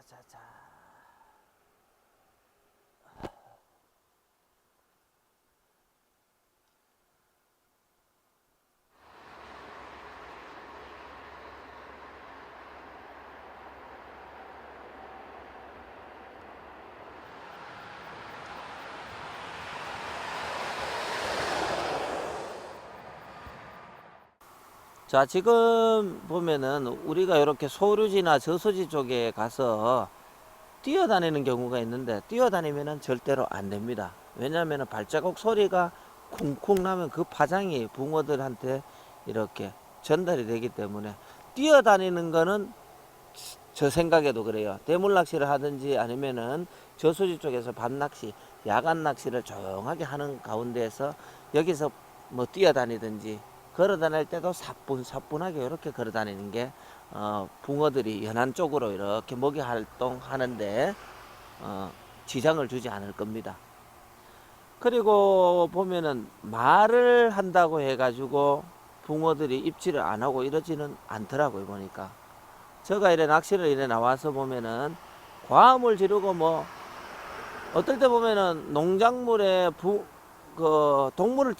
자자자. 자, 지금 보면은 우리가 이렇게 소류지나 저수지 쪽에 가서 뛰어다니는 경우가 있는데, 뛰어다니면은 절대로 안 됩니다. 왜냐하면 발자국 소리가 쿵쿵 나면 그 파장이 붕어들한테 이렇게 전달이 되기 때문에, 뛰어다니는 거는 저 생각에도 그래요. 대물 낚시를 하든지 아니면은 저수지 쪽에서 밤 낚시, 야간 낚시를 조용하게 하는 가운데에서 여기서 뭐 뛰어다니든지 걸어 다닐 때도 사뿐사뿐하게 이렇게 걸어 다니는 게 붕어들이 연안 쪽으로 이렇게 먹이 활동하는데 지장을 주지 않을 겁니다. 그리고 보면은 말을 한다고 해가지고 붕어들이 입질을 안 하고 이러지는 않더라고요. 보니까 제가 이래 낚시를 이래 나와서 보면은 과음을 지르고 뭐 어떨 때 보면은 농작물에 그 동물을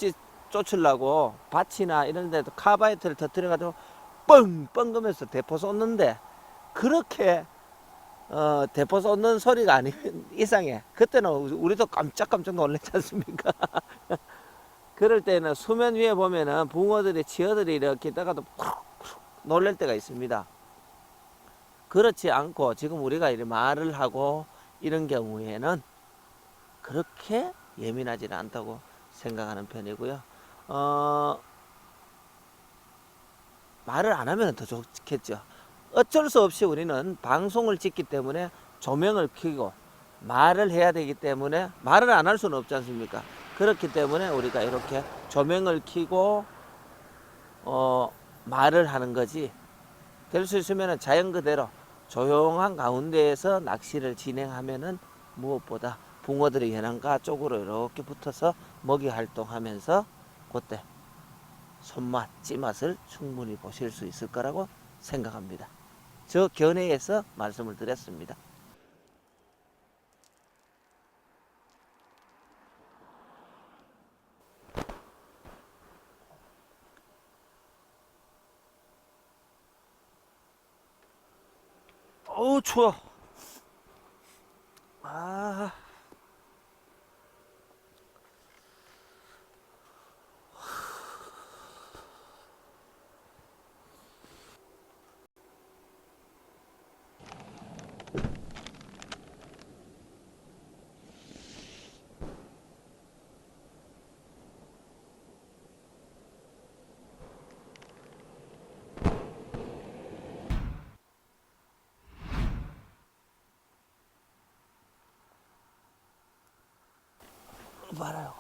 쫓으려고 밭이나 이런 데도 카바이트를 터뜨려가지고 뻥뻥 그면서 대포 쏟는데, 그렇게 대포 쏟는 소리가 아니면 이상해. 그때는 우리도 깜짝깜짝 놀랐지 않습니까? 그럴 때는 수면 위에 보면은 붕어들이 치어들이 이렇게 있다가도 놀랄 때가 있습니다. 그렇지 않고 지금 우리가 이렇게 말을 하고 이런 경우에는 그렇게 예민하지는 않다고 생각하는 편이고요. 말을 안 하면 더 좋겠죠. 어쩔 수 없이 우리는 방송을 찍기 때문에 조명을 켜고 말을 해야 되기 때문에 말을 안 할 수는 없지 않습니까? 그렇기 때문에 우리가 이렇게 조명을 켜고 말을 하는 거지. 될 수 있으면 자연 그대로 조용한 가운데에서 낚시를 진행하면은 무엇보다 붕어들이 연안가 쪽으로 이렇게 붙어서 먹이 활동하면서 그때 손맛, 찌맛을 충분히 보실 수 있을 거라고 생각합니다. 저 견해에서 말씀을 드렸습니다. 어우, 추워. 아, 말아요.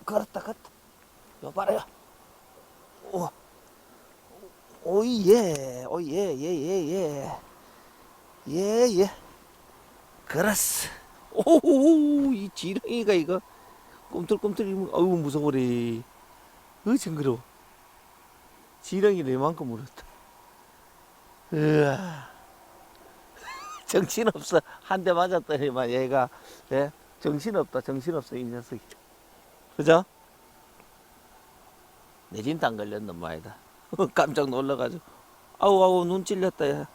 걸었다, 걸었다. 요 봐라요. 오, 오예, 오예, 예, 예, 예. 예, 예. 걸었어. 오호, 이 지렁이가 이거 꿈틀꿈틀, 어우, 무서워래. 징그러워. 지렁이를 이만큼 물었다. 으아, 정신없어. 한 대 맞았더니만 얘가, 예? 정신없다, 정신없어, 이 녀석이. 그죠? 내 진도 안 걸렸는 마이다. 깜짝 놀라가지고. 아우, 아우, 눈 찔렸다, 야.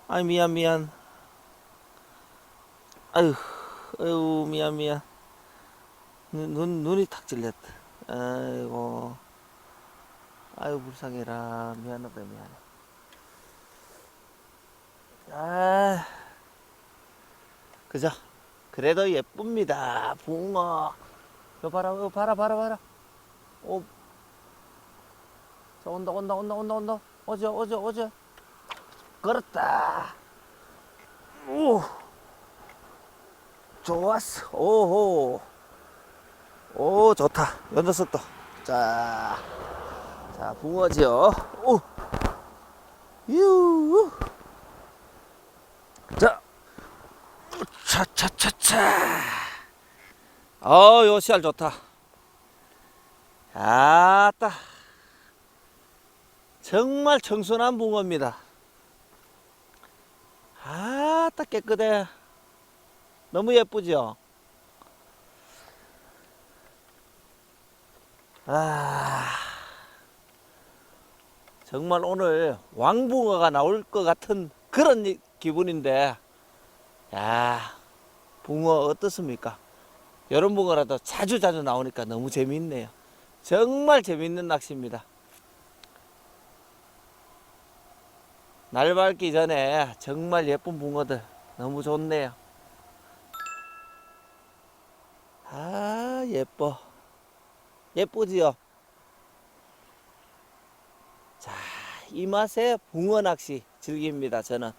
아이, 미안, 미안. 아유, 아유, 미안, 미안. 눈이 탁 찔렸다. 아이고. 아유, 불쌍해라. 미안하다, 미안해. 아, 그죠? 그래도 예쁩니다. 붕어. 이거 봐라, 이거 봐라, 봐라, 봐라. 오, 자, 온다, 온다, 온다, 온다, 온다. 오죠, 오죠, 오죠. 걸었다. 오, 좋았어. 오호. 오, 좋다. 요 녀석도. 자, 자, 붕어지요. 오, 유. 자, 차차차차. 요 씨알 좋다. 아따, 정말 청순한 붕어입니다. 아따, 깨끗해. 너무 예쁘죠? 아, 정말 오늘 왕붕어가 나올 것 같은 그런 기분인데, 야, 붕어 어떻습니까? 여름 붕어라도 자주 나오니까 너무 재밌네요. 정말 재밌는 낚시입니다. 날 밝기 전에 정말 예쁜 붕어들 너무 좋네요. 아, 예뻐. 예쁘지요? 자, 이 맛에 붕어 낚시 즐깁니다, 저는.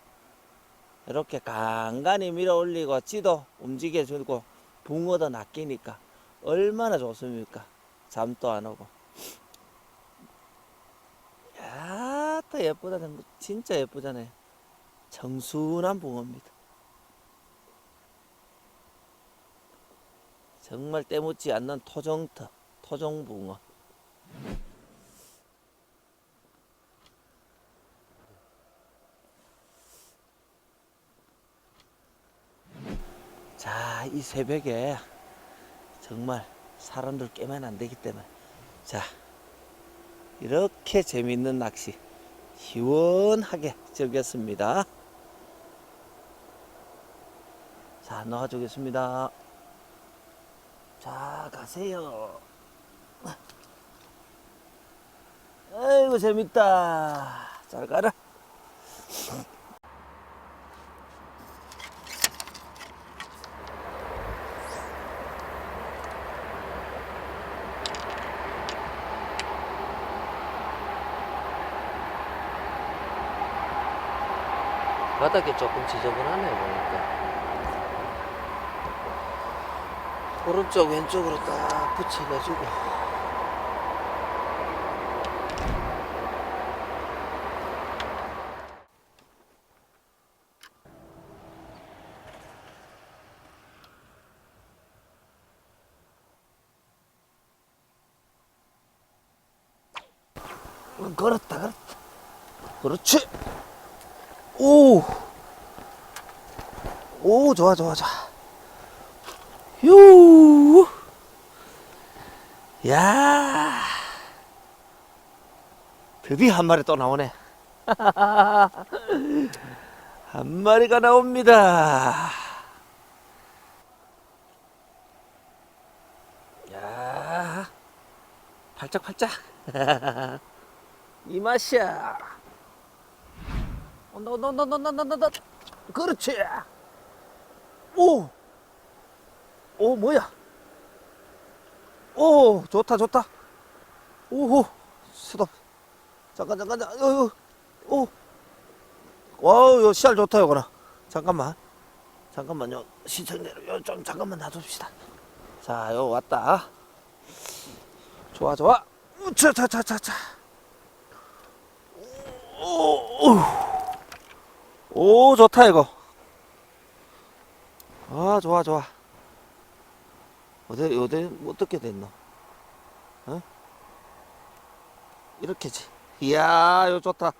이렇게 간간히 밀어 올리고 찌도 움직여주고 붕어도 낚이니까 얼마나 좋습니까? 잠도 안 오고. 야, 또 예쁘다. 진짜 예쁘잖아요. 청순한 붕어입니다. 정말 때묻지 않는 토종붕어. 자, 이 새벽에 정말 사람들 깨면 안 되기 때문에 자, 이렇게 재밌는 낚시 시원하게 즐겼습니다. 자, 놓아주겠습니다. 자, 가세요. 아이고, 재밌다. 잘 가라. 바닥이 조금 지저분하네 보니까. 오른쪽 왼쪽으로 딱 붙여가지고 걸었다. 그렇지. 오, 좋아. 휴, 야, 드디어 한 마리 또 나오네. 한 마리가 나옵니다. 야, 팔짝팔짝. 이 맛이야. 온다. 그렇지. 오, 뭐야. 오, 좋다. 오호, 스톱. 잠깐. 오, 와우, 요 씨알 좋다, 요거나. 잠깐만요. 시청자를 요 좀 잠깐만 놔둡시다. 자, 요 왔다. 좋아. 차. 오, 좋다, 이거. 아, 좋아. 어디, 어떻게 됐노? 어? 이렇게지. 이야, 요 좋다.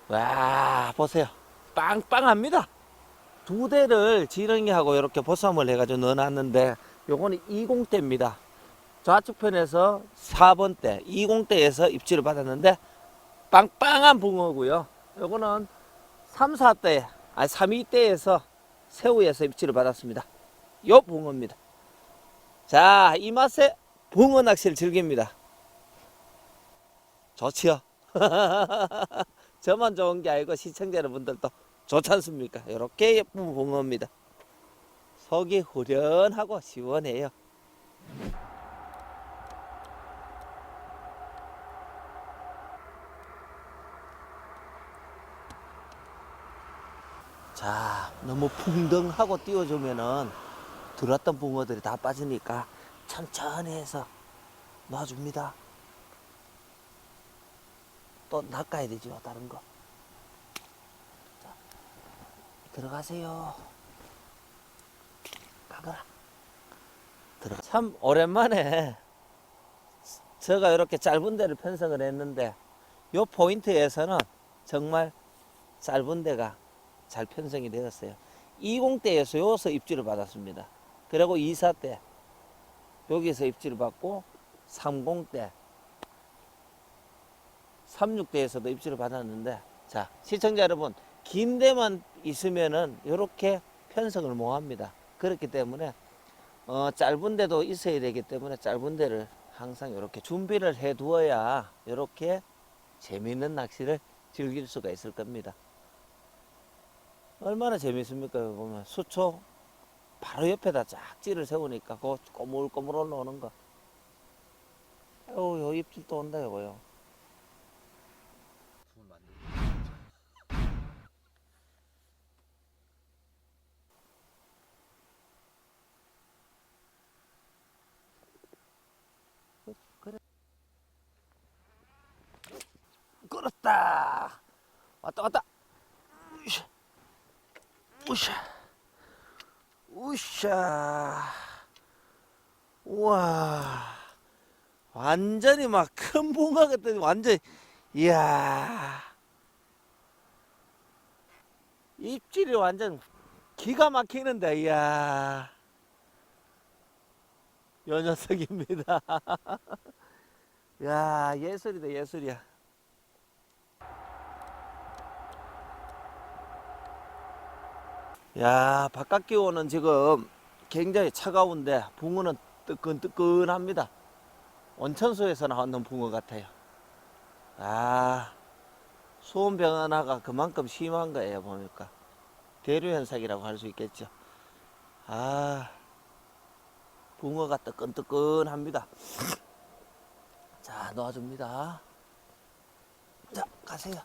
와, 보세요. 빵빵합니다. 두 대를 지렁이하고 이렇게 보쌈을 해가지고 넣어놨는데, 요거는 20대입니다. 좌측편에서 4번대, 20대에서 입질을 받았는데, 빵빵한 붕어고요. 요거는 3, 2대에서 새우에서 입질을 받았습니다. 요 붕어입니다. 자, 이 맛에 붕어 낚시를 즐깁니다. 좋지요? 저만 좋은 게 아니고 시청자 여러분들도 좋지 않습니까? 이렇게 예쁜 붕어입니다. 속이 후련하고 시원해요. 자, 너무 풍덩하고 띄워주면은 들어왔던 붕어들이 다 빠지니까 천천히 해서 놔줍니다. 또 낚아야 되죠, 다른 거. 자, 들어가세요. 가거라. 참 오랜만에 제가 이렇게 짧은 데를 편성을 했는데 요 포인트에서는 정말 짧은 데가 잘 편성이 되었어요. 20대에서 여기서 입질을 받았습니다. 그리고 24대 여기서 입질을 받고 30대 36대에서도 입질을 받았는데, 자 시청자 여러분, 긴 데만 있으면은 이렇게 편성을 못 합니다. 그렇기 때문에 짧은 데도 있어야 되기 때문에 짧은 데를 항상 이렇게 준비를 해 두어야 이렇게 재미있는 낚시를 즐길 수가 있을 겁니다. 얼마나 재밌습니까? 보면 수초 바로 옆에다 짝지를 세우니까 그 꼬물꼬물 올라오는 거. 요 입질 또 온다 요거요. 그래. 끌었다. 왔다 왔다. 우샤. 우샤. 우샤. 우와. 완전히 막 큰 붕어 같더니 완전, 이야. 입질이 완전 기가 막히는데, 이야. 요 녀석입니다. 야, 예술이다, 예술이야. 야, 바깥 기온은 지금 굉장히 차가운데 붕어는 뜨끈뜨끈합니다. 온천수에서 나왔는 붕어 같아요. 아, 수온 변화가 그만큼 심한 거예요, 보니까. 대류 현상이라고 할 수 있겠죠. 아, 붕어가 뜨끈뜨끈합니다. 자, 놓아줍니다. 자, 가세요.